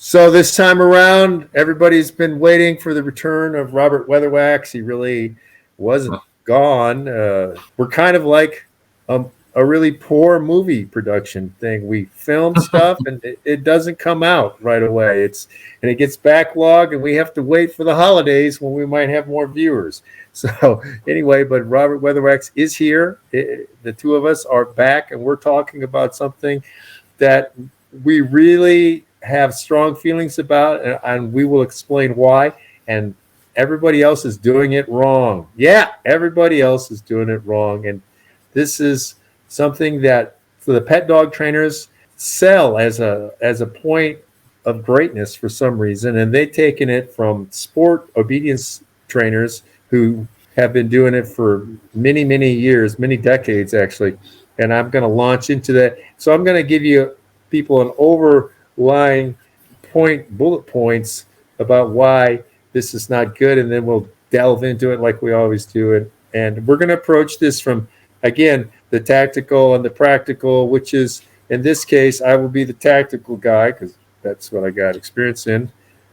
So this time around, everybody's been waiting for the return of Robert Weatherwax. He really wasn't gone. We're kind of like a really poor movie production thing. We film stuff and it doesn't come out right away. It gets backlogged, and we have to wait for the holidays when we might have more viewers. So anyway, but Robert Weatherwax is here. The two of us are back, and we're talking about something that we really have strong feelings about, and we will explain why. And everybody else is doing it wrong. Yeah, everybody else is doing it wrong. And this is something that for the pet dog trainers sell as a point of greatness for some reason, and they've taken it from sport obedience trainers who have been doing it for many years, many decades actually. And I'm going to launch into that. So I'm going to give you people an overlying bullet points about why this is not good, and then we'll delve into it like we always do it. And we're going to approach this from, again, the tactical and the practical, which is, in this case, I will be the tactical guy because that's what I got experience in.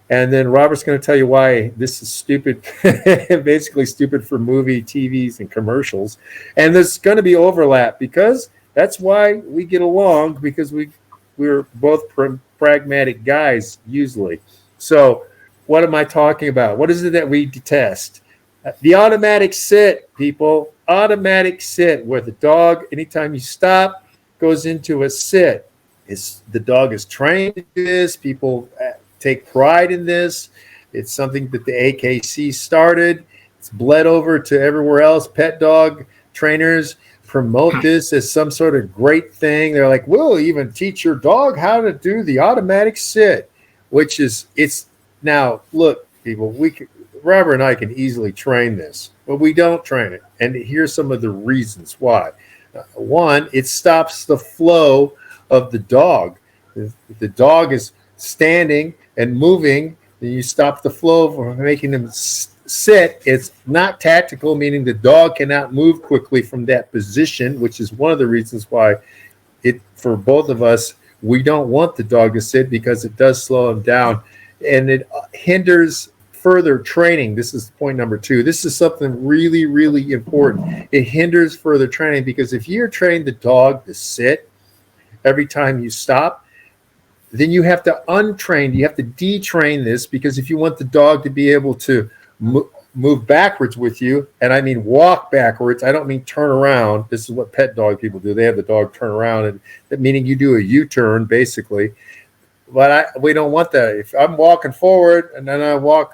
And then Robert's going to tell you why this is stupid, basically stupid for movie, TVs, and commercials. And there's going to be overlap because that's why we get along, because we're both pragmatic guys usually. So what am I talking about? What is it that we detest? The automatic sit, people. Automatic sit, where the dog, anytime you stop, goes into a sit. The dog is trained to this. People take pride in this. It's something that the AKC started. It's bled over to everywhere else. Pet dog trainers promote this as some sort of great thing. They're like, we'll even teach your dog how to do the automatic sit, which is, it's now, look, people, Robert and I can easily train this, but we don't train it. And here's some of the reasons why. One, it stops the flow of the dog. If the dog is standing and moving, then you stop the flow from making them sit. It's not tactical, meaning the dog cannot move quickly from that position, which is one of the reasons why for both of us, we don't want the dog to sit, because it does slow him down and it hinders further training. This is point number 2. This is something really important. It hinders further training, because if you're training the dog to sit every time you stop, then you have to untrain, you have to detrain this, because if you want the dog to be able to move backwards with you, and I mean walk backwards, I don't mean turn around. This is what pet dog people do. They have the dog turn around, and that meaning you do a U-turn basically. But we don't want that. If I'm walking forward and then I want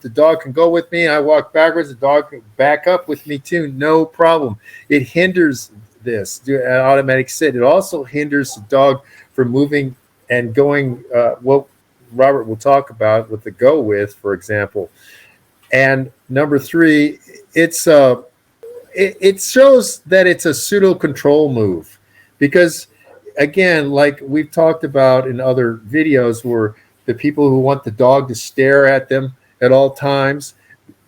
the dog can go with me, and I walk backwards, the dog can back up with me too, no problem. It hinders this, do an automatic sit. It also hinders the dog from moving and going, what Robert will talk about with the go with, for example. And number 3, it shows that it's a pseudo control move, because again, like we've talked about in other videos, where the people who want the dog to stare at them at all times,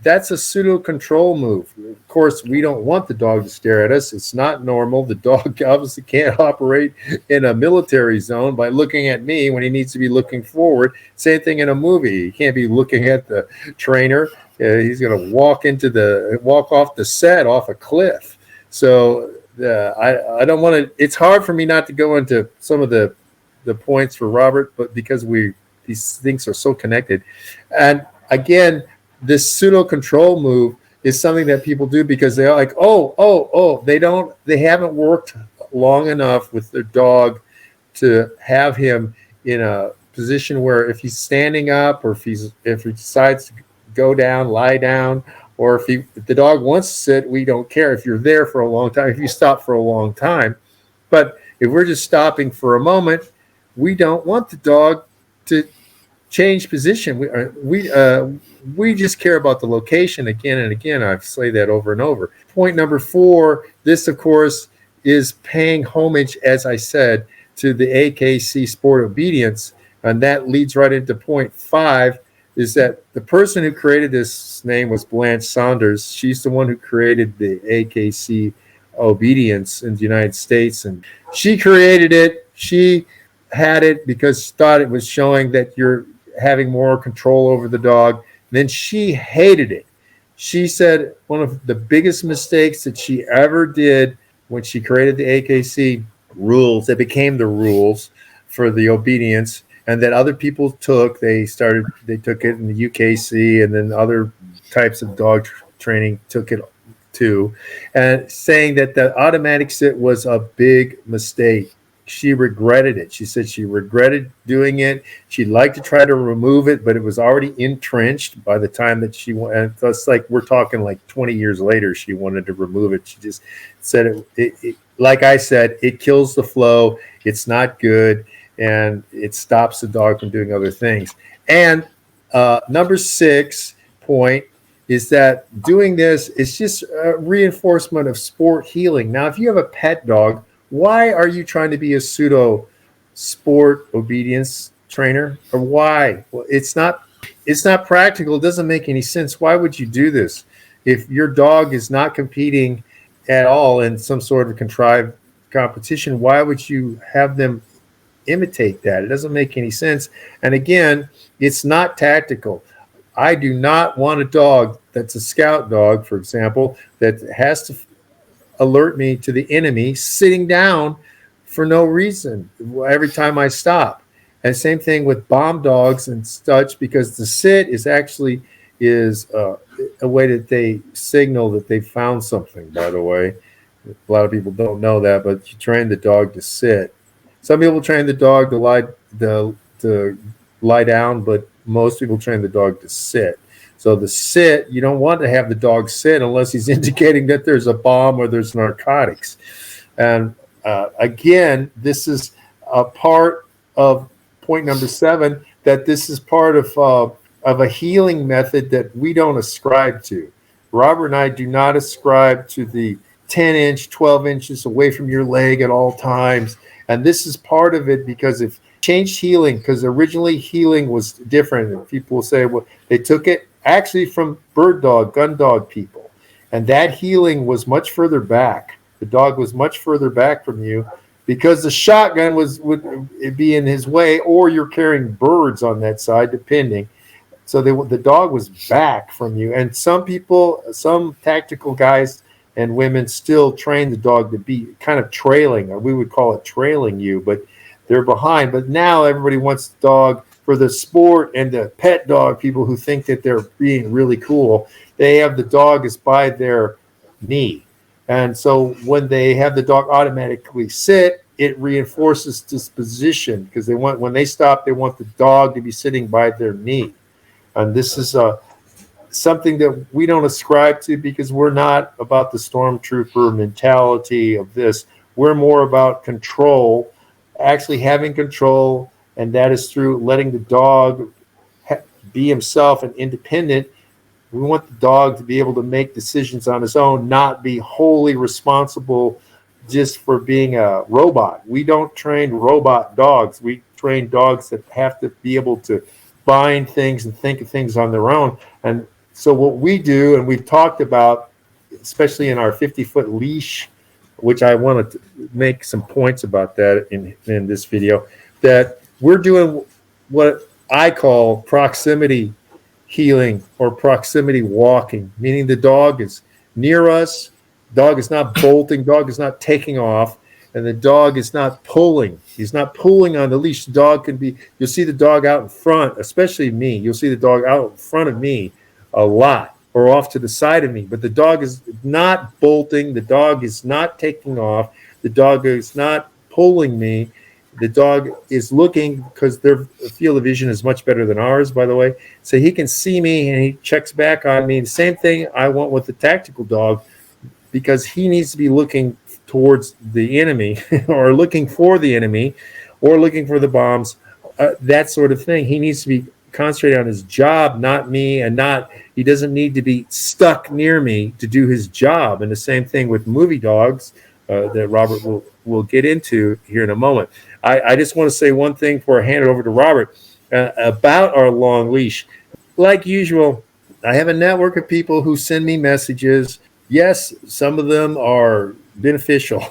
that's a pseudo control move. Of course, we don't want the dog to stare at us. It's not normal. The dog obviously can't operate in a military zone by looking at me when he needs to be looking forward. Same thing in a movie. He can't be looking at the trainer. He's going to walk off the set off a cliff. So I don't want to. It's hard for me not to go into some of the points for Robert, but because these things are so connected. And again, this pseudo control move is something that people do because they're like, they haven't worked long enough with their dog to have him in a position where if he's standing up, or if he decides to go down, lie down, or if the dog wants to sit, we don't care if you're there for a long time, if you stop for a long time. But if we're just stopping for a moment, we don't want the dog to change position. We just care about the location again and again. I've said that over and over. Point number 4, this, of course, is paying homage, as I said, to the AKC sport obedience. And that leads right into point 5, is that the person who created this name was Blanche Saunders. She's the one who created the AKC obedience in the United States. And she created it. She had it because she thought it was showing that you're having more control over the dog. Then she hated it. She said one of the biggest mistakes that she ever did when she created the AKC rules, that became the rules for the obedience, and that other people took. They took it in the UKC, and then other types of dog training took it too, and saying that the automatic sit was a big mistake. She regretted it. She said she regretted doing it. She'd like to try to remove it, but it was already entrenched by the time that she went. And that's like, we're talking like 20 years later, she wanted to remove it. She just said like I said, it kills the flow. It's not good. And it stops the dog from doing other things. And number 6 point is that doing this is just a reinforcement of sport healing. Now, if you have a pet dog, why are you trying to be a pseudo sport obedience trainer? Or why? Well, it's not practical. It doesn't make any sense. Why would you do this? If your dog is not competing at all in some sort of contrived competition, why would you have them imitate that? It doesn't make any sense. And again, it's not tactical. I do not want a dog that's a scout dog, for example, that has to alert me to the enemy sitting down for no reason every time I stop. And same thing with bomb dogs and such, because the sit is actually a way that they signal that they found something, by the way. A lot of people don't know that, but you train the dog to sit. Some people train the dog to lie down, but most people train the dog to sit. So the sit, you don't want to have the dog sit unless he's indicating that there's a bomb or there's narcotics. And again, this is a part of point number 7, that this is part of a healing method that we don't ascribe to. Robert and I do not ascribe to the 10-inch, 12 inches away from your leg at all times. And this is part of it, because if changed healing, because originally healing was different. And people will say, well, they took it actually from bird dog, gun dog people. And that healing was much further back. The dog was much further back from you because the shotgun would be in his way, or you're carrying birds on that side, depending. So the dog was back from you. And some people, some tactical guys and women still train the dog to be kind of trailing, or we would call it trailing you, but they're behind. But now everybody wants the dog for the sport and the pet dog people who think that they're being really cool. They have the dog is by their knee. And so when they have the dog automatically sit, it reinforces this position, because when they stop, they want the dog to be sitting by their knee. And this is something that we don't ascribe to, because we're not about the stormtrooper mentality of this. We're more about control, actually having control, and that is through letting the dog be himself and independent. We want the dog to be able to make decisions on his own, not be wholly responsible just for being a robot. We don't train robot dogs. We train dogs that have to be able to bind things and think of things on their own. And so what we do, and we've talked about, especially in our 50-foot leash, which I want to make some points about that in this video, that we're doing what I call proximity healing or proximity walking, meaning the dog is near us, dog is not bolting, dog is not taking off, and the dog is not pulling. He's not pulling on the leash. The dog can be, you'll see the dog out in front, especially me. You'll see the dog out in front of me a lot, or off to the side of me, but the dog is not bolting. The dog is not taking off. The dog is not pulling me. The dog is looking, because their field of vision is much better than ours, by the way. So he can see me and he checks back on me. The same thing I want with the tactical dog, because he needs to be looking towards the enemy or looking for the enemy or looking for the bombs, that sort of thing. He needs to be concentrated on his job, not me, and he doesn't need to be stuck near me to do his job. And the same thing with movie dogs that Robert will get into here in a moment. I just want to say one thing before I hand it over to Robert about our long leash. Like usual, I have a network of people who send me messages. Yes, some of them are beneficial.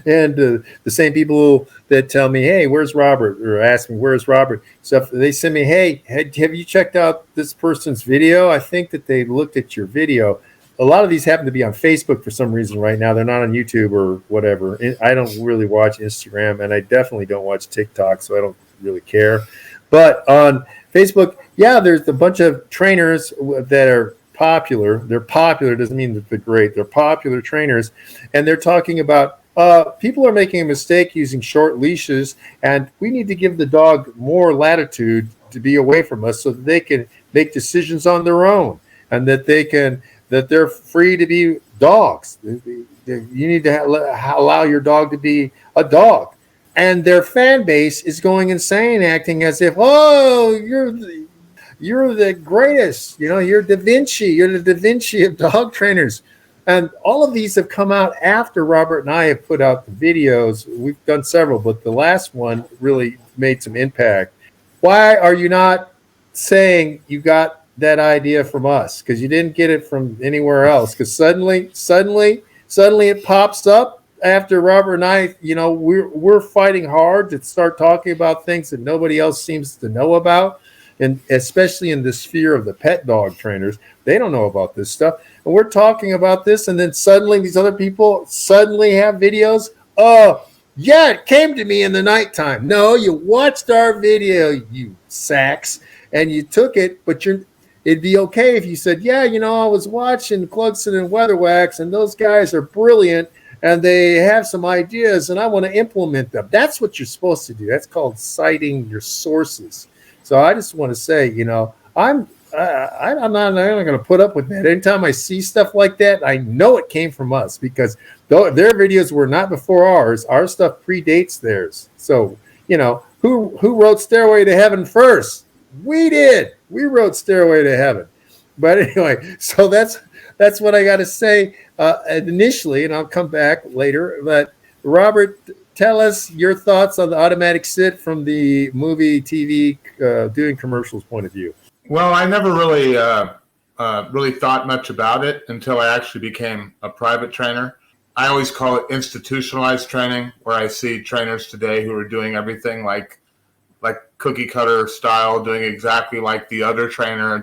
And the same people that tell me, hey, where's Robert? Or ask me, where's Robert? So if they send me, hey, have you checked out this person's video? I think that they looked at your video. A lot of these happen to be on Facebook for some reason right now. They're not on YouTube or whatever. I don't really watch Instagram, and I definitely don't watch TikTok, so I don't really care. But on Facebook, yeah, there's a bunch of trainers that are popular. They're popular doesn't mean that they're great. They're popular trainers, and they're talking about people are making a mistake using short leashes, and we need to give the dog more latitude to be away from us so that they can make decisions on their own, and that they're free to be dogs. You need to allow your dog to be a dog. And their fan base is going insane, acting as if, oh, you're the greatest. You're Da Vinci. You're the Da Vinci of dog trainers. And all of these have come out after Robert and I have put out the videos. We've done several, but the last one really made some impact. Why are you not saying you got that idea from us? Because you didn't get it from anywhere else. Because suddenly it pops up after Robert and I, we're fighting hard to start talking about things that nobody else seems to know about. And especially in the sphere of the pet dog trainers, they don't know about this stuff. And we're talking about this, and then suddenly these other people suddenly have videos. Oh, yeah, it came to me in the nighttime. No, you watched our video, you sacks, and you took it, but it'd be okay if you said, yeah, I was watching Clugston and Weatherwax, and those guys are brilliant, and they have some ideas, and I want to implement them. That's what you're supposed to do. That's called citing your sources. So I just want to say, I'm not going to put up with that. Anytime I see stuff like that, I know it came from us because their videos were not before ours. Our stuff predates theirs. So, who wrote Stairway to Heaven first? We did. We wrote Stairway to Heaven. But anyway, so that's what I got to say initially, and I'll come back later. But Robert, tell us your thoughts on the automatic sit from the movie, TV, doing commercials point of view. Well, I never really thought much about it until I actually became a private trainer. I always call it institutionalized training, where I see trainers today who are doing everything like cookie cutter style, doing exactly like the other trainer.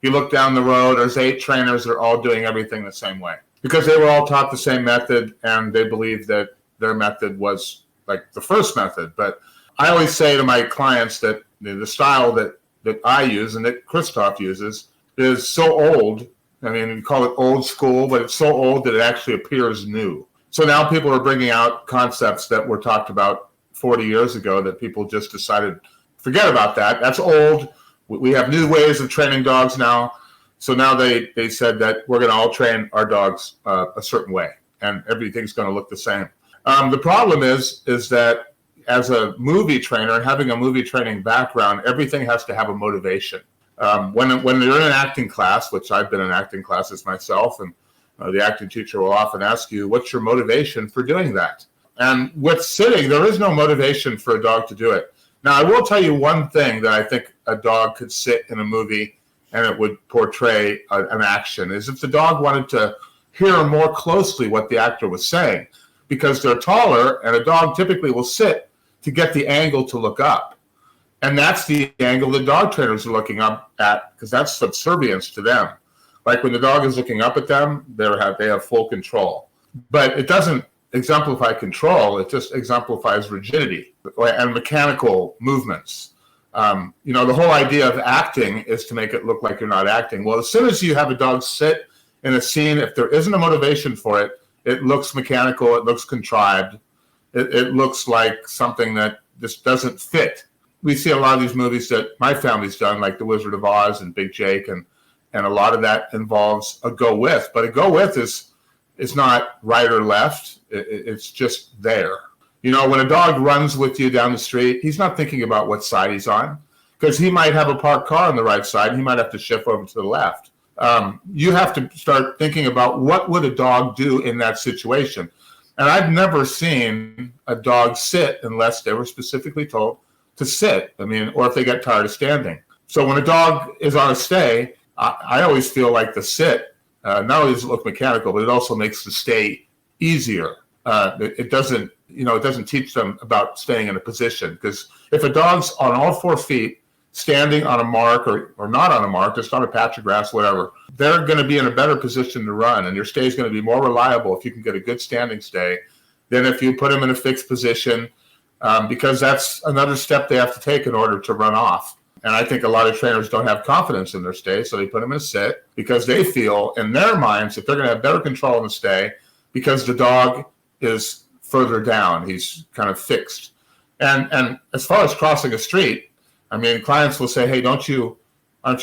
You look down the road, there's 8 trainers that are all doing everything the same way because they were all taught the same method and they believed that their method was like the first method. But I always say to my clients that the style that I use and that Christoph uses is so old. I mean, we call it old school, but it's so old that it actually appears new. So now people are bringing out concepts that were talked about 40 years ago that people just decided, forget about that. That's old. We have new ways of training dogs now. So now they said that we're going to all train our dogs a certain way and everything's going to look the same. The problem is that as a movie trainer, having a movie training background, everything has to have a motivation. When you're in an acting class, which I've been in acting classes myself, and the acting teacher will often ask you, what's your motivation for doing that? And with sitting, there is no motivation for a dog to do it. Now, I will tell you one thing that I think a dog could sit in a movie and it would portray an action, is if the dog wanted to hear more closely what the actor was saying, because they're taller and a dog typically will sit to get the angle to look up. And that's the angle the dog trainers are looking up at, because that's subservience to them. Like when the dog is looking up at them, they have full control. But it doesn't exemplify control, it just exemplifies rigidity and mechanical movements. The whole idea of acting is to make it look like you're not acting. Well, as soon as you have a dog sit in a scene, if there isn't a motivation for it, it looks mechanical, it looks contrived, it looks like something that just doesn't fit. We see a lot of these movies that my family's done, like The Wizard of Oz and Big Jake, and a lot of that involves a go with. But a go with is not right or left, it's just there. When a dog runs with you down the street, he's not thinking about what side he's on, because he might have a parked car on the right side, and he might have to shift over to the left. You have to start thinking about what would a dog do in that situation. And I've never seen a dog sit unless they were specifically told to sit. Or if they get tired of standing. So when a dog is on a stay, I always feel like the sit, not only does it look mechanical, but it also makes the stay easier. It doesn't, it doesn't teach them about staying in a position, because if a dog's on all 4 feet, standing on a mark or not on a mark, just on a patch of grass, whatever, they're going to be in a better position to run, and your stay is going to be more reliable if you can get a good standing stay than if you put them in a fixed position, because that's another step they have to take in order to run off. And I think a lot of trainers don't have confidence in their stay, so they put them in a sit because they feel in their minds that they're going to have better control in the stay because the dog is further down. He's kind of fixed. And as far as crossing a street, I mean, clients will say, hey, aren't you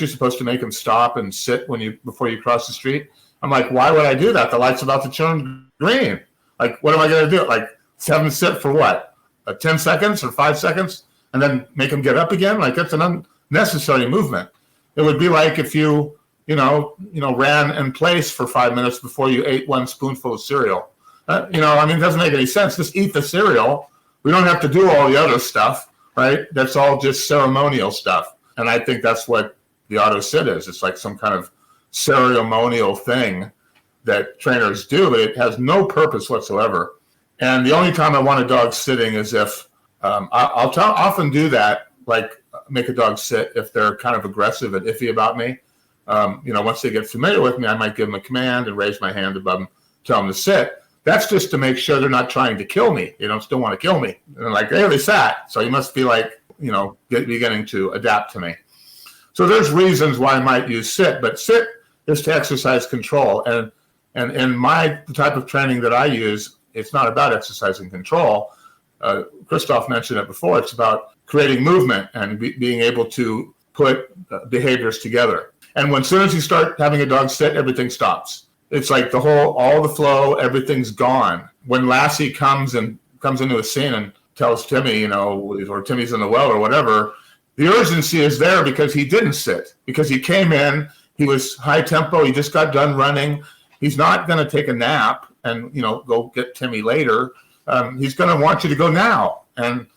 supposed to make him stop and sit before you cross the street? I'm like, why would I do that? The light's about to turn green. Like, what am I going to do? Like, have him sit for what? 10 seconds or 5 seconds? And then make him get up again? Like, that's an unnecessary movement. It would be like if you ran in place for 5 minutes before you ate 1 spoonful of cereal. It doesn't make any sense. Just eat the cereal. We don't have to do all the other stuff. Right? That's all just ceremonial stuff. And I think that's what the auto sit is. It's like some kind of ceremonial thing that trainers do, but it has no purpose whatsoever. And the only time I want a dog sitting is if I'll often do that, like make a dog sit if they're kind of aggressive and iffy about me. Once they get familiar with me, I might give them a command and raise my hand above them, tell them to sit. That's just to make sure they're not trying to kill me. They don't still want to kill me. And they're like, hey, they sat. So you must be like, beginning to adapt to me. So there's reasons why I might use sit, but sit is to exercise control. And in the type of training that I use, it's not about exercising control. Christoph mentioned it before. It's about creating movement and being able to put behaviors together. And as soon as you start having a dog sit, everything stops. It's like all the flow, everything's gone. When Lassie comes into a scene and tells Timmy, or Timmy's in the well or whatever, the urgency is there because he didn't sit, because he came in, he was high tempo, he just got done running. He's not going to take a nap and, go get Timmy later. He's going to want you to go now. And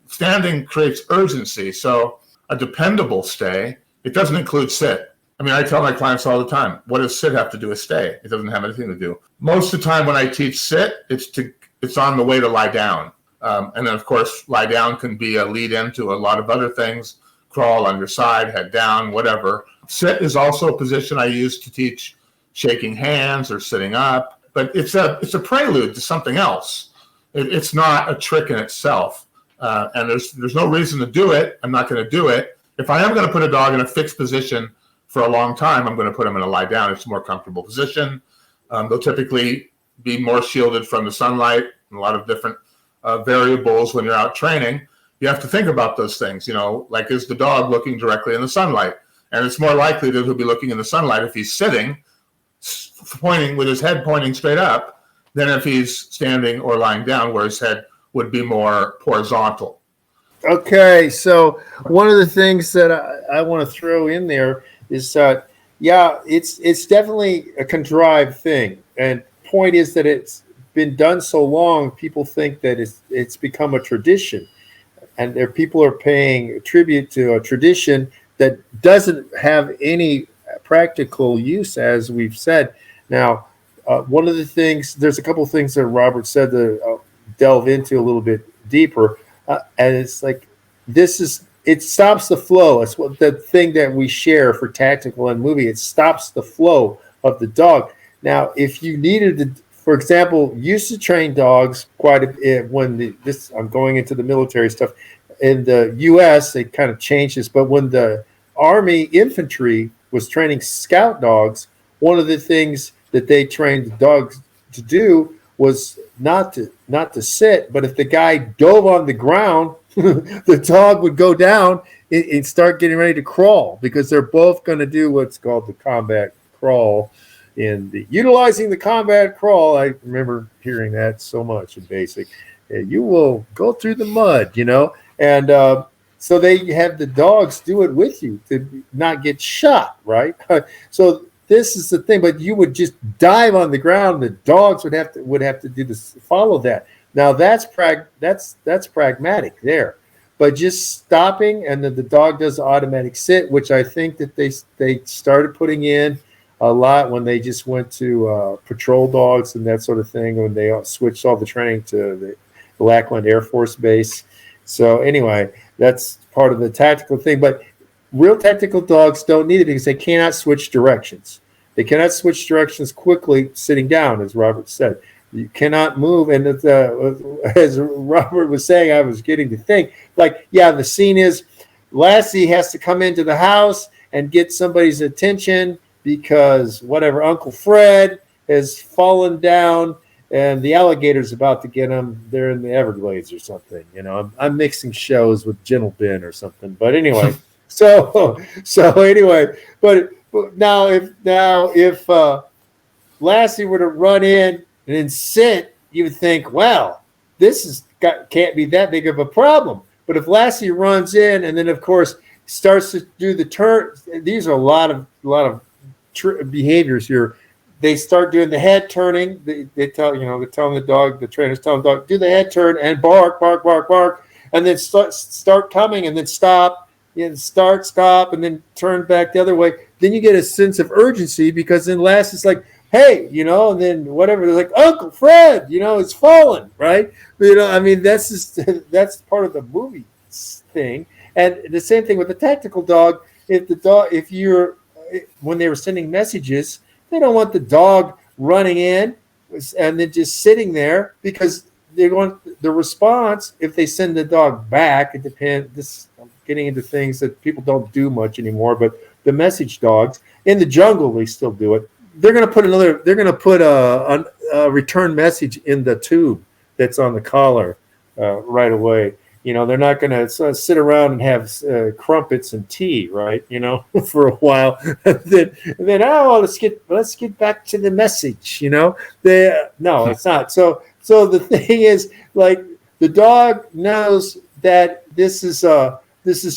standing creates urgency. So a dependable stay, it doesn't include sit. I mean, I tell my clients all the time, what does sit have to do with stay? It doesn't have anything to do. Most of the time when I teach sit, it's on the way to lie down. And then, of course, lie down can be a lead into a lot of other things, crawl on your side, head down, whatever. Sit is also a position I use to teach shaking hands or sitting up, but it's a prelude to something else. It's not a trick in itself. And there's no reason to do it. I'm not going to do it. If I am going to put a dog in a fixed position for a long time, I'm going to put them in a lie down. It's a more comfortable position. They'll typically be more shielded from the sunlight and a lot of different variables when you're out training. You have to think about those things, like, is the dog looking directly in the sunlight? And it's more likely that he'll be looking in the sunlight if he's sitting, pointing with his head pointing straight up, than if he's standing or lying down where his head would be more horizontal. Okay, so one of the things that I want to throw in there is, it's definitely a contrived thing. And point is that it's been done so long, people think that it's become a tradition. And people are paying tribute to a tradition that doesn't have any practical use, as we've said. Now, one of the things, there's a couple of things that Robert said to delve into a little bit deeper. And it's like, it stops the flow. It's what the thing that we share for tactical and movie. It stops the flow of the dog. Now, if you needed to, for example, used to train dogs quite a bit I'm going into the military stuff. In the U.S., they kind of changed this, but when the Army infantry was training scout dogs, one of the things that they trained the dogs to do was not to sit, but if the guy dove on the ground, the dog would go down and start getting ready to crawl, because they're both going to do what's called the combat crawl. Utilizing the combat crawl, I remember hearing that so much in basic. You will go through the mud, and so they have the dogs do it with you to not get shot, right? So this is the thing, but you would just dive on the ground. The dogs would have to do this, follow that. Now that's pragmatic there, but just stopping and then the dog does automatic sit, which I think that they started putting in a lot when they just went to patrol dogs and that sort of thing, when they switched all the training to the Lackland Air Force Base. So anyway, that's part of the tactical thing. But real tactical dogs don't need it because they cannot switch directions. They cannot switch directions quickly sitting down, as Robert said. You cannot move. And as Robert was saying, I was getting to think, like, yeah, the scene is Lassie has to come into the house and get somebody's attention because whatever, Uncle Fred has fallen down and the alligator's about to get him. They're in the Everglades or something. I'm mixing shows with Gentle Ben or something. But anyway, so anyway, but now if Lassie were to run in and then sit, you would think, well, can't be that big of a problem. But if Lassie runs in and then, of course, starts to do the turn, these are a lot of behaviors here. They start doing the head turning. They're telling the dog, the trainers telling the dog, do the head turn and bark, bark, bark, bark, and then start coming and then stop, start, stop, and then turn back the other way. Then you get a sense of urgency because then Lassie's like, hey, and then whatever, they're like, Uncle Fred, it's fallen, right? That's part of the movie thing. And the same thing with the tactical dog. When they were sending messages, they don't want the dog running in and then just sitting there because they want the response. If they send the dog back, it depends. I'm getting into things that people don't do much anymore, but the message dogs in the jungle, they still do it. They're going to put a return message in the tube that's on the collar right away. They're not going to sit around and have crumpets and tea, right? For a while. and then let's get back to the message. No, it's not. So the thing is, like, the dog knows that this is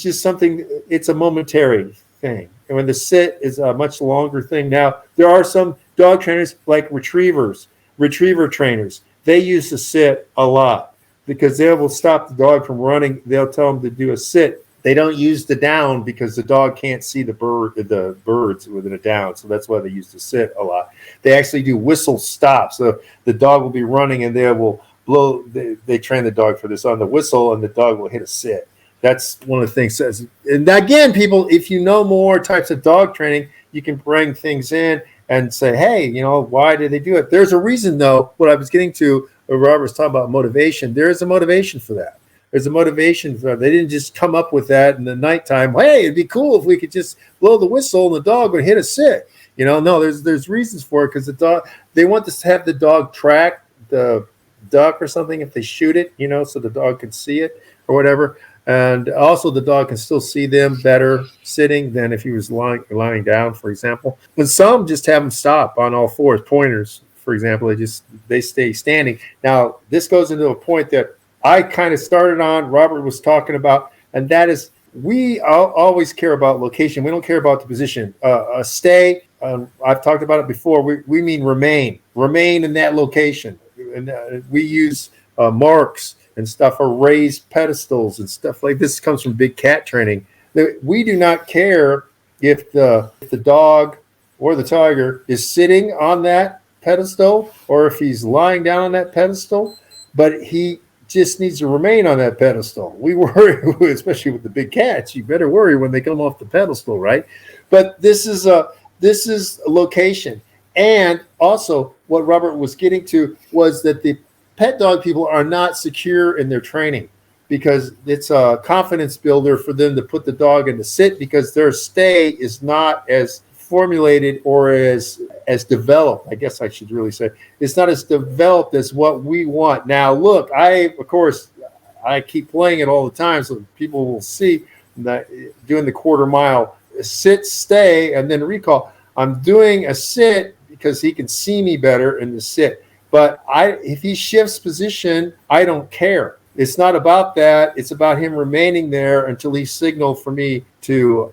just something. It's a momentary thing. And when the sit is a much longer thing. Now, there are some dog trainers like retriever trainers. They use the sit a lot because they will stop the dog from running. They'll tell them to do a sit. They don't use the down because the dog can't see the birds within a down. So that's why they use the sit a lot. They actually do whistle stop. So the dog will be running and they will blow. They train the dog for this on the whistle and the dog will hit a sit. That's one of the things. And again, people, if you know more types of dog training, you can bring things in and say, hey, why did they do it? There's a reason, though. What I was getting to, Robert was talking about motivation. There is a motivation for that. There's a motivation for that. They didn't just come up with that in the nighttime. Hey, it'd be cool if we could just blow the whistle and the dog would hit a sit. No, there's reasons for it because the dog, they want to have the dog track the duck or something if they shoot it, so the dog can see it or whatever. And also the dog can still see them better sitting than if he was lying down, for example. And some just have them stop on all fours. Pointers, for example, they stay standing. Now, this goes into a point that I kind of started on, Robert was talking about, and that is we always care about location. We don't care about the position. Stay, I've talked about it before. We mean remain in that location. And we use marks and stuff, or raised pedestals and stuff like this. Comes from big cat training. We do not care if the dog or the tiger is sitting on that pedestal or if he's lying down on that pedestal, but he just needs to remain on that pedestal. We worry, especially with the big cats, you better worry when they come off the pedestal, right? But this is a location. And also what Robert was getting to was that the pet dog people are not secure in their training because it's a confidence builder for them to put the dog in the sit because their stay is not as formulated or as developed. I guess I should really say it's not as developed as what we want. Now, look, I keep playing it all the time so people will see that doing the quarter mile sit, stay, and then recall. I'm doing a sit because he can see me better in the sit. But if he shifts position, I don't care. It's not about that. It's about him remaining there until he signaled for me to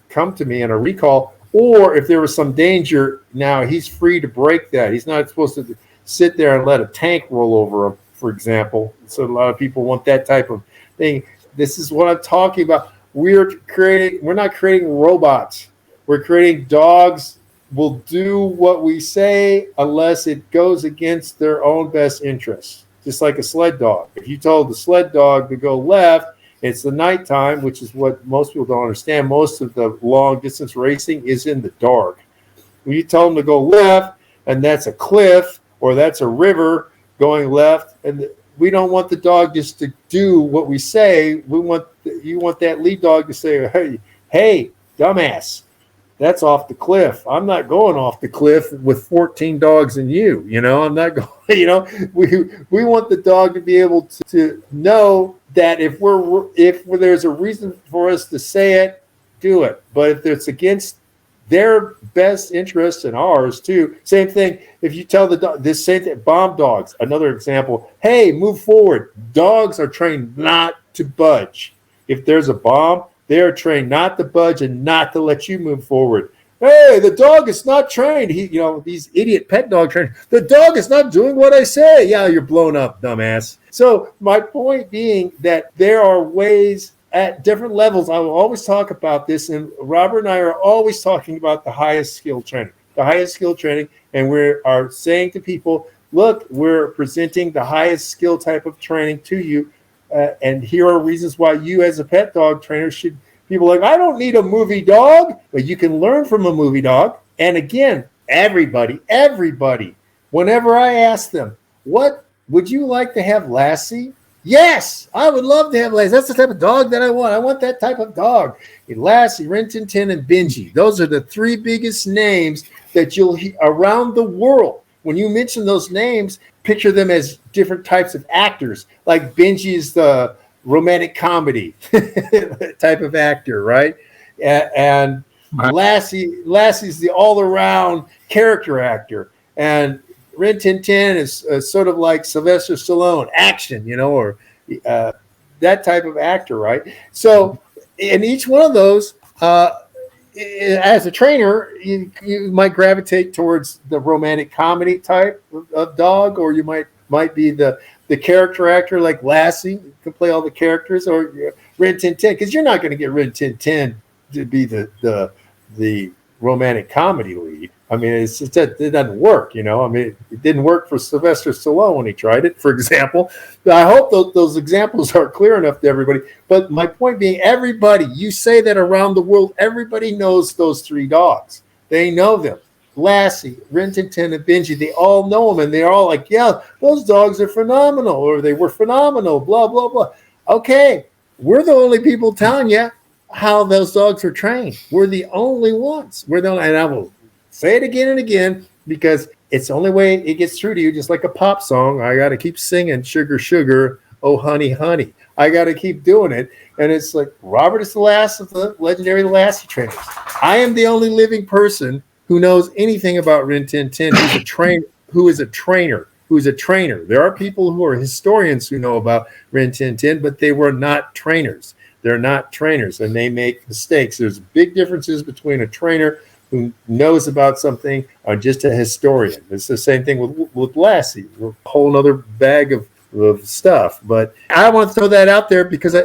come to me in a recall. Or if there was some danger, now he's free to break that. He's not supposed to sit there and let a tank roll over him, for example. So a lot of people want that type of thing. This is what I'm talking about. We're not creating robots. We're creating dogs will do what we say unless it goes against their own best interests. Just like a sled dog. If you told the sled dog to go left, it's the nighttime, which is what most people don't understand. Most of the long distance racing is in the dark. When you tell them to go left, and that's a cliff or that's a river going left, and we don't want the dog just to do what we say. You want that lead dog to say, hey, dumbass, that's off the cliff. I'm not going off the cliff with 14 dogs and you. I'm not going. We want the dog to be able to know that if there's a reason for us to say it, do it. But if it's against their best interest and ours too, same thing. If you tell the dog this same thing, bomb dogs, another example. Hey, move forward. Dogs are trained not to budge. If there's a bomb, they are trained not to budge and not to let you move forward. Hey, the dog is not trained. These idiot pet dog trainers. The dog is not doing what I say. Yeah, you're blown up, dumbass. So my point being that there are ways at different levels. I will always talk about this, and Robert and I are always talking about the highest skill training. And we are saying to people, look, we're presenting the highest skill type of training to you. And here are reasons why you as a pet dog trainer should. People are like, I don't need a movie dog, but you can learn from a movie dog. And again, everybody, whenever I ask them, what would you like to have, Lassie? Yes, I would love to have Lassie. That's the type of dog that I want. I want that type of dog. Lassie, Rin Tin Tin, and Benji. Those are the three biggest names that you'll hear around the world. When you mention those names, picture them as different types of actors. Like Benji is the romantic comedy type of actor, right? And Lassie's the all-around character actor. And Rin Tin Tin is sort of like Sylvester Stallone, action, or that type of actor, right? So in each one of those, as a trainer, you might gravitate towards the romantic comedy type of dog, or you might be the character actor like Lassie, you can play all the characters, or Rin Tin Tin, because you're not going to get Rin Tin Tin to be the romantic comedy lead. I mean, it doesn't work, I mean, it didn't work for Sylvester Stallone when he tried it, for example. I hope those examples are clear enough to everybody. But my point being, you say that around the world, everybody knows those three dogs. They know them. Lassie, Rin Tin Tin, and Benji, they all know them, and they're all like, yeah, those dogs are phenomenal, or they were phenomenal, blah, blah, blah. Okay, we're the only people telling you how those dogs are trained. We're the only ones. And I will say it again and again, because it's the only way it gets through to you, just like a pop song. I got to keep singing, sugar, sugar, oh, honey, honey. I got to keep doing it. And it's like, Robert is the last of the Legendary Lassie Trainers. I am the only living person who knows anything about Rin Tin Tin, who is a trainer. There are people who are historians who know about Rin Tin Tin, but they were not trainers. They're not trainers, and they make mistakes. There's big differences between a trainer who knows about something or just a historian. It's the same thing with Lassie, a whole other bag of stuff. But I want to throw that out there because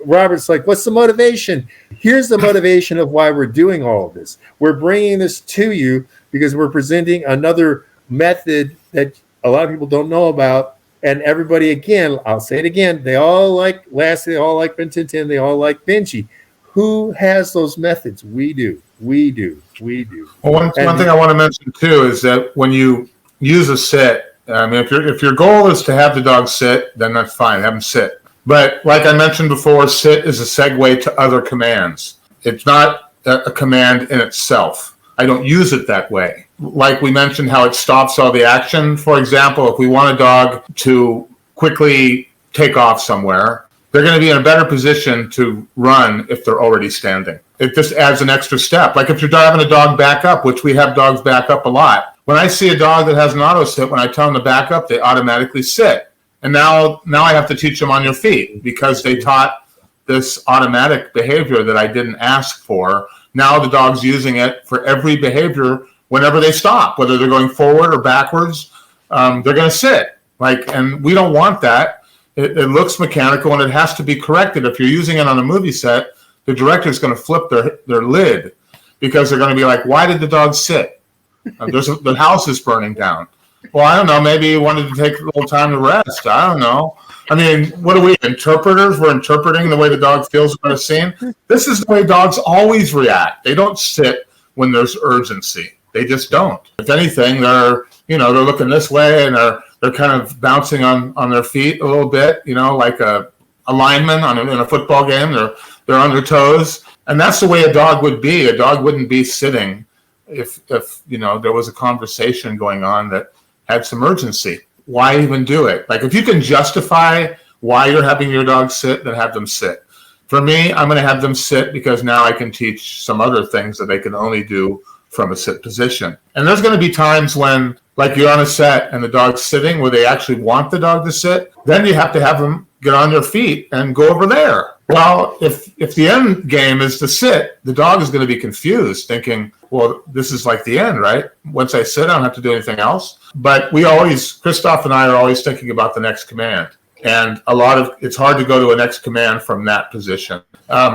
Robert's like, what's the motivation? Here's the motivation of why we're doing all of this. We're bringing this to you because we're presenting another method that a lot of people don't know about. And everybody, again, I'll say it again, they all like Lassie, they all like Rin Tin Tin, they all like Benji. Who has those methods? We do. Well, one thing I want to mention too is that when you use a sit, I mean, if your goal is to have the dog sit, then that's fine. Have them sit. But like I mentioned before, sit is a segue to other commands. It's not a command in itself. I don't use it that way. Like we mentioned, how it stops all the action. For example, if we want a dog to quickly take off somewhere, they're going to be in a better position to run if they're already standing. It just adds an extra step. Like if you're driving a dog back up, which we have dogs back up a lot. When I see a dog that has an auto sit, when I tell them to back up, they automatically sit. And now I have to teach them on your feet because they taught this automatic behavior that I didn't ask for. Now the dog's using it for every behavior whenever they stop, whether they're going forward or backwards, they're going to sit. And we don't want that. It looks mechanical and it has to be corrected. If you're using it on a movie set, the director's going to flip their lid because they're going to be like, why did the dog sit? The house is burning down. Well, I don't know. Maybe he wanted to take a little time to rest. I don't know. I mean, what are we, interpreters? We're interpreting the way the dog feels about a scene. This is the way dogs always react. They don't sit when there's urgency. They just don't. If anything, they're looking this way, and they're kind of bouncing on their feet a little bit, like a lineman in a football game. They're on their toes. And that's the way a dog would be. A dog wouldn't be sitting if there was a conversation going on that had some urgency. Why even do it? Like, if you can justify why you're having your dog sit, then have them sit. For me, I'm going to have them sit because now I can teach some other things that they can only do from a sit position. And there's going to be times when, like, you're on a set and the dog's sitting where they actually want the dog to sit. Then you have to have them get on their feet and go over there. Well, if the end game is to sit, the dog is going to be confused, thinking, well, this is like the end, right? Once I sit, I don't have to do anything else. But Christoph and I are always thinking about the next command. And it's hard to go to a next command from that position.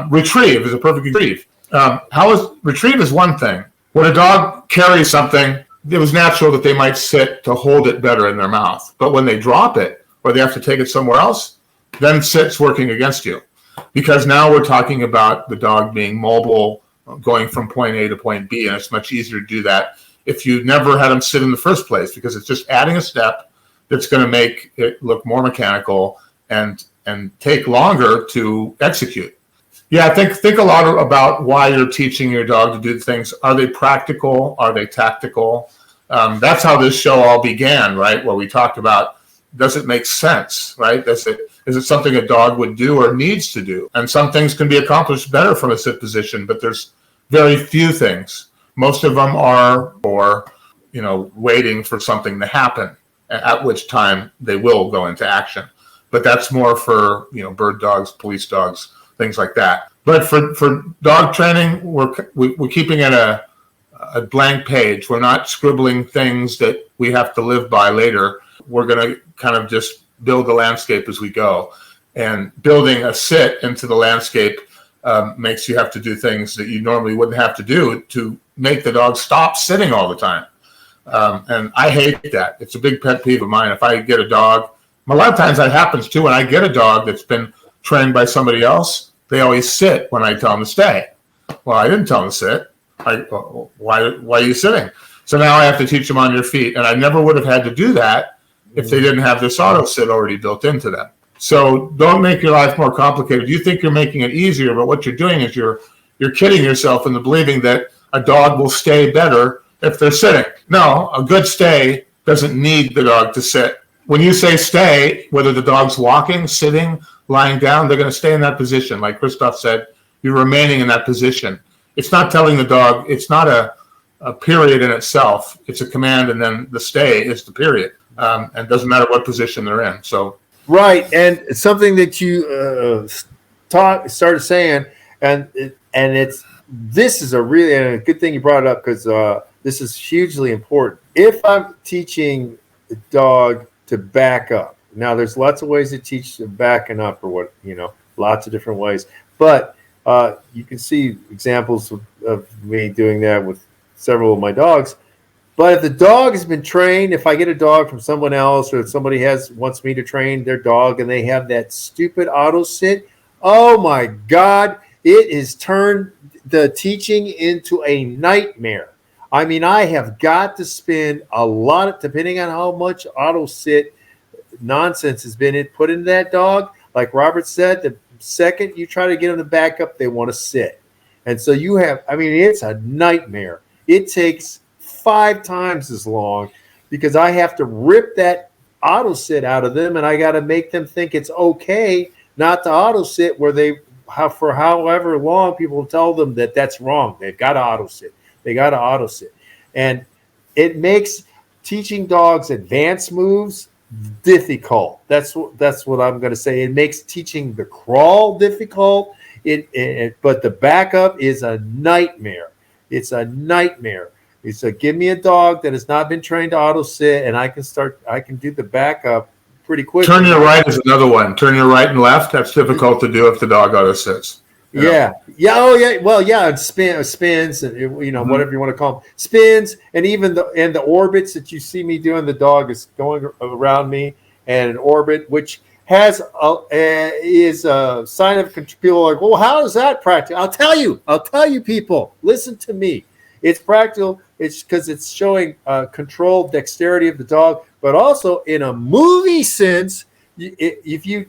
Retrieve is a perfect retrieve. Retrieve is one thing. When a dog carries something, it was natural that they might sit to hold it better in their mouth. But when they drop it, or they have to take it somewhere else, then sit's working against you. Because now we're talking about the dog being mobile, going from point A to point B, and it's much easier to do that if you never had them sit in the first place, because it's just adding a step that's going to make it look more mechanical and take longer to execute. Yeah, think a lot about why you're teaching your dog to do things. Are they practical? Are they tactical? That's how this show all began, right? Where we talked about, does it make sense, right? Is it something a dog would do or needs to do? And some things can be accomplished better from a sit position, but there's very few things. Most of them are for, waiting for something to happen, at which time they will go into action. But that's more for, bird dogs, police dogs, things like that. But for dog training, we're keeping it a blank page. We're not scribbling things that we have to live by later. We're going to kind of just build the landscape as we go. And building a sit into the landscape makes you have to do things that you normally wouldn't have to do to make the dog stop sitting all the time. And I hate that. It's a big pet peeve of mine. If I get a dog, a lot of times that happens too. When I get a dog that's been trained by somebody else, they always sit when I tell them to stay. Well, I didn't tell them to sit. Why are you sitting? So now I have to teach them on your feet. And I never would have had to do that if they didn't have this auto sit already built into them. So don't make your life more complicated. You think you're making it easier, but what you're doing is you're kidding yourself into believing that a dog will stay better if they're sitting. No, a good stay doesn't need the dog to sit. When you say stay, whether the dog's walking, sitting, lying down, they're going to stay in that position. Like Christoph said, you're remaining in that position. It's not telling the dog, it's not a period in itself. It's a command, and then the stay is the period. And it doesn't matter what position they're in. So right, and it's something that you started saying, and this is a really good thing you brought it up, because this is hugely important. If I'm teaching the dog to back up, now there's lots of ways to teach backing up, or lots of different ways, but you can see examples of me doing that with several of my dogs. But if the dog has been trained, if I get a dog from someone else, or if somebody wants me to train their dog and they have that stupid auto sit, oh my God, it has turned the teaching into a nightmare. I mean, I have got to spend a lot, depending on how much auto sit nonsense has been put into that dog. Like Robert said, the second you try to get them to back up, they want to sit. And so it's a nightmare. It takes 5 times as long, because I have to rip that auto sit out of them, and I got to make them think it's okay not to auto sit, where for however long people tell them that that's wrong. They've got to auto sit. They got to auto sit. And it makes teaching dogs advanced moves difficult. That's what I'm going to say. It makes teaching the crawl difficult. But the backup is a nightmare. It's a nightmare. So give me a dog that has not been trained to auto sit, and I can do the backup pretty quickly. Turn your right is another one. Turn your right and left. That's difficult to do if the dog auto sits. Yeah. Yeah. Oh, yeah. Well, yeah. It spins, whatever you want to call them, spins, and even the orbits that you see me doing. The dog is going around me, and an orbit which is a sign of people are like, well, how is that practical? I'll tell you, people. Listen to me. It's practical. It's because it's showing controlled dexterity of the dog, but also in a movie sense. If you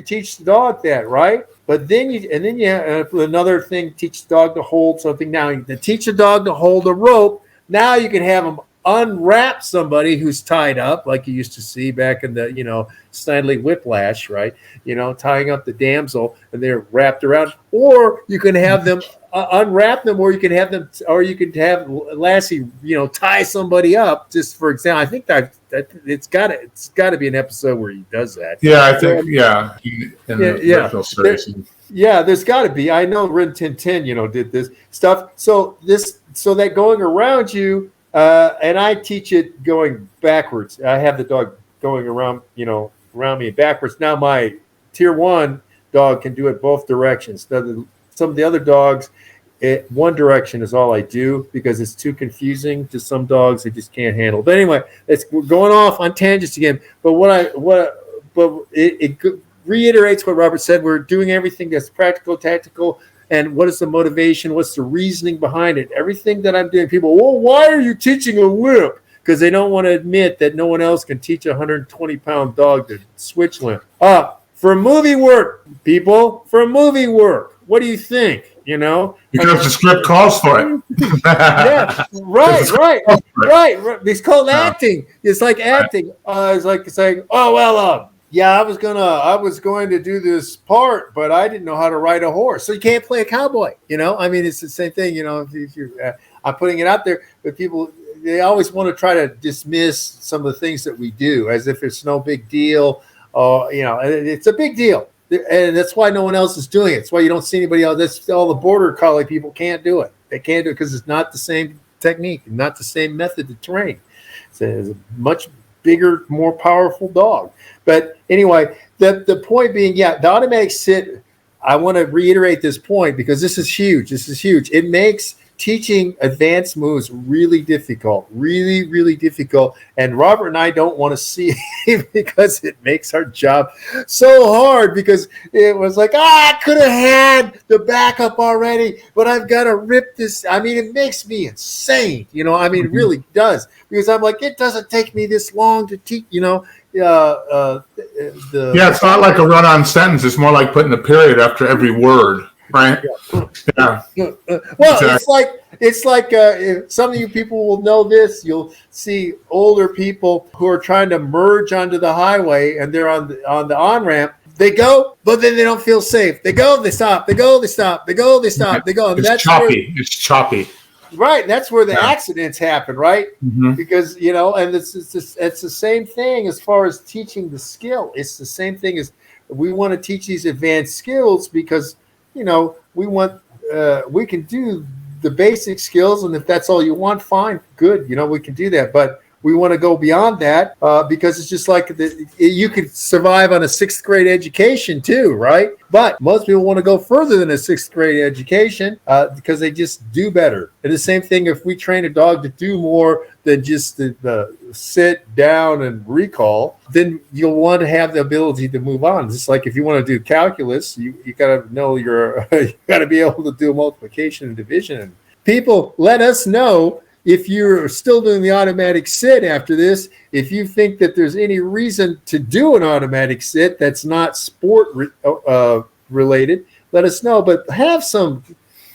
teach the dog that, right? But then you have another thing, teach the dog to hold something. Now you teach the dog to hold a rope. Now you can have them unwrap somebody who's tied up, like you used to see back in the, Snidely Whiplash, right? Tying up the damsel and they're wrapped around. Or you can have them unwrap them, or you can have Lassie, tie somebody up. Just for example, I think that it's got to be an episode where he does that. Yeah, I think in the original series. There's got to be. I know Rin Tin Tin, did this stuff. So that going around you, and I teach it going backwards. I have the dog going around me backwards. Now my tier 1 dog can do it both directions. Some of the other dogs, one direction is all I do because it's too confusing to some dogs. They just can't handle. But anyway, we're going off on tangents again. But it reiterates what Robert said. We're doing everything that's practical, tactical, and what is the motivation? What's the reasoning behind it? Everything that I'm doing, people, well, why are you teaching a whip? Because they don't want to admit that no one else can teach a 120-pound dog to switch limp. For movie work, people, for movie work. What do you think? Because the script calls for it. Yeah, right. It's called acting. It's like acting. It's like saying, "Oh well, I was going to do this part, but I didn't know how to ride a horse, so you can't play a cowboy." It's the same thing. If you're, I'm putting it out there, but people they always want to try to dismiss some of the things that we do as if it's no big deal. It's a big deal. And that's why no one else is doing it. That's why you don't see anybody else. That's all the border collie people can't do it. They can't do it because it's not the same technique, not the same method to train. It's a much bigger, more powerful dog. But anyway, the point being, the automatic sit, I want to reiterate this point because this is huge. It makes teaching advanced moves really difficult, really, really difficult. And Robert and I don't want to see it because it makes our job so hard because it was like, I could have had the backup already, but I've got to rip this. It makes me insane. It really does because I'm like, it doesn't take me this long to teach, it's not like a run-on sentence. It's more like putting a period after every word. Right. Yeah. Well, exactly. It's like if some of you people will know this. You'll see older people who are trying to merge onto the highway, and they're on the on-ramp. They go, but then they don't feel safe. They go, they stop. They go, they stop. They go, they stop. They go. And it's choppy. It's choppy. Right. That's where the accidents happen. Right. Mm-hmm. Because and it's the same thing as far as teaching the skill. It's the same thing as we want to teach these advanced skills because. We want, we can do the basic skills, and if that's all you want, fine, good. We can do that, but we want to go beyond that because it's just like you could survive on a 6th grade education too, right? But most people want to go further than a 6th grade education because they just do better. And the same thing if we train a dog to do more than just the sit down and recall, then you'll want to have the ability to move on. Just like if you want to do calculus, you got to know you got to be able to do multiplication and division. People, let us know. If you're still doing the automatic sit after this, if you think that there's any reason to do an automatic sit that's not sport related, let us know. But have some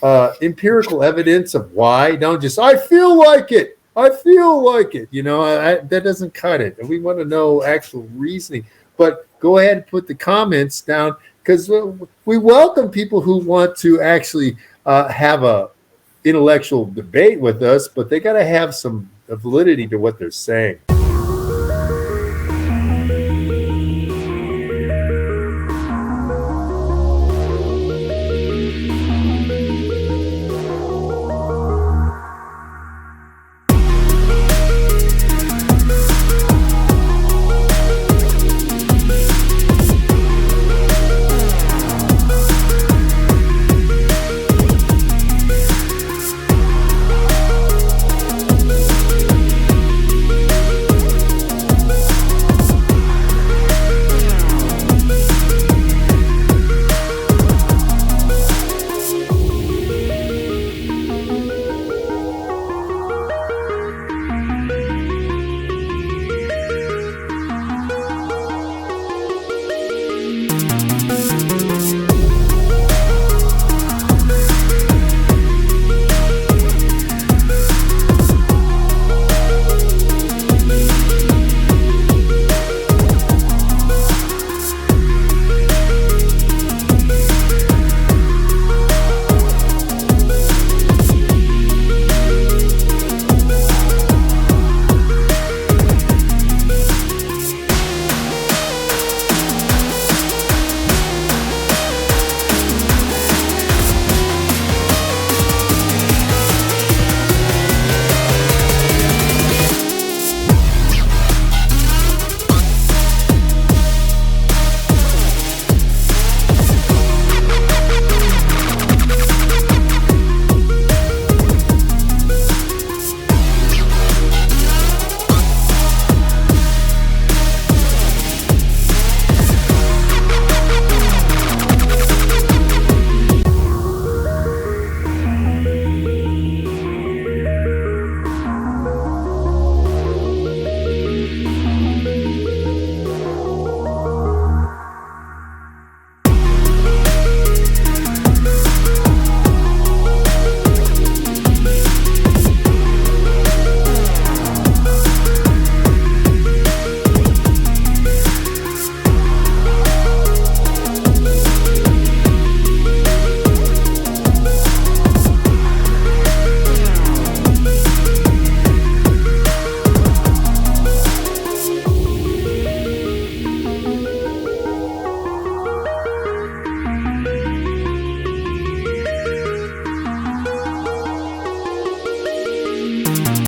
empirical evidence of why. Don't just, I feel like it. That doesn't cut it. And we want to know actual reasoning. But go ahead and put the comments down because we welcome people who want to actually have a intellectual debate with us, but they got to have some validity to what they're saying.